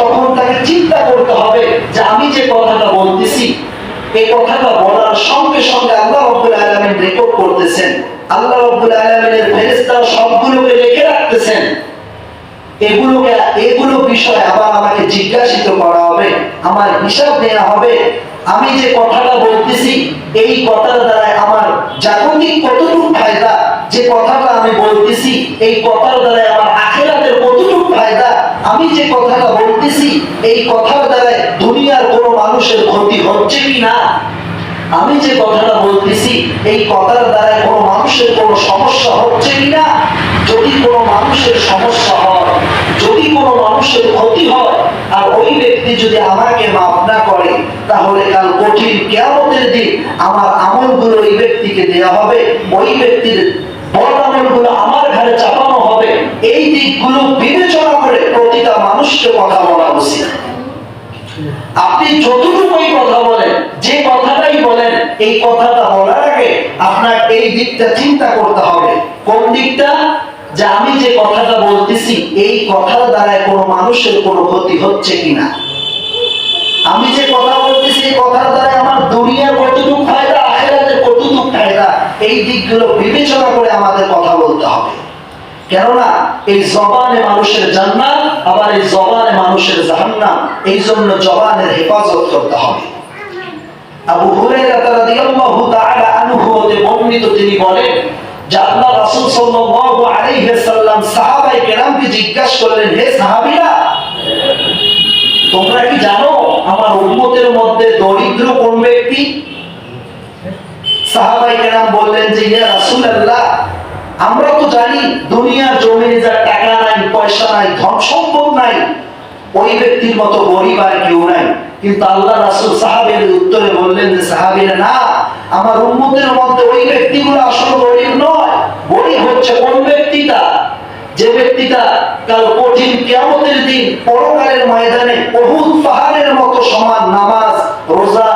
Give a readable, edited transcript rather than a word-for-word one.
তখন তাকে চিন্তা করতে হবে যে আমি যে কথাটা বলতেছি এই কথাটা বলার সঙ্গে সঙ্গে আল্লাহ রাব্বুল আলামিন রেকর্ড করতেছেন, আল্লাহ রাব্বুল আলামিনের ফেরেশতারা সবগুলোকে লিখে রাখতেছেন। এগুলো বিষয় আবার আমাকে জিজ্ঞাসিত করা হবে, আমার হিসাব নেওয়া হবে। আমি যে কথাটা বলতেছি এই কথার দ্বারা আমার জাগতিক কতটুকু ফায়দা, যে কথাটা আমি বলতেছি এই কথার দ্বারা আমার আখিরাতের কতটুকু ফায়দা, আমি যে কথাটা বলতেছি এই কথার দ্বারা দুনিয়ার কোনো মানুষের ক্ষতি হচ্ছে কি না, আমি যে কথাটা বলতেছি এই কথার দ্বারা কোনো মানুষের কোনো সমস্যা হচ্ছে কিনা। যদি কোনো মানুষের সমস্যা হয়, যদি কোনো মানুষের ক্ষতি হয়, আর ওই ব্যক্তি যদি আমাকে মাফ না করে, তাহলে কাল কঠিন কিয়ামতের দিন আমার আমলগুলো ওই ব্যক্তিকে দেওয়া হবে, ওই ব্যক্তির বড় আমলগুলো আমার ঘাড়ে চাপানো হবে। এই দিকগুলো বিবেচনা করে প্রতিটা মানুষকে কথা বলা উচিত। আপনি যতটুকুই কথা বলেন, যে কথাটাই বলেন, এই কথাটা বলার আগে আপনার এই দিকটা চিন্তা করতে হবে। কোন দিকটা? যে আমি যে কথাটা বলতেছি এই কথার দ্বারা কোনো মানুষের কোনো ক্ষতি হচ্ছে কিনা, আমি যে কথা বলতেছি এই কথার দ্বারা আমার দুনিয়ার কতটুকু ফায়দা, আখিরাতের কতটুকু ফায়দা, এই দিকগুলো বিবেচনা করে আমাদের কথা বলতে হবে। কেননা এই জবানে মানুষের জান্নাত, আবার এই জবানে মানুষের জাহান্নাম। এই জন্য জবানের হেফাজত করতে হবে। আবু হুরায়রা রাদিয়াল্লাহু তাআলা আনহু হতে বর্ণিত, তিনি বলেন যে আল্লাহ রাসূল সাল্লাল্লাহু আলাইহি ওয়াসাল্লাম সাহাবায়ে কেরামকে জিজ্ঞাসা করলেন, হে সাহাবীরা, তোমরা কি জানো আমার উম্মতের মধ্যে দরিদ্র কোন ব্যক্তি? সাহাবায়ে কেরাম বললেন যে ইয়া রাসূলুল্লাহ, আমরা তো জানি দুনিয়ার জমিনে যার টাকা নাই, পয়সা নাই, ধন সম্পদ নাই, ওই ব্যক্তির মতো গরিব আর কেউ নাই। কিন্তু আল্লাহ রাসূল সাহাবীদের উত্তরে বললেন যে সাহাবীরা, না, আমার উম্মতের মধ্যে ওই ব্যক্তিগুলো আসলে গরিব নয়। গরিব হচ্ছে কোন ব্যক্তিটা? যে ব্যক্তিটা কাল কঠিন কিয়ামতের দিন পরকালের ময়দানে উহুদ পাহাড়ের মতো সমান নামাজ, রোজা,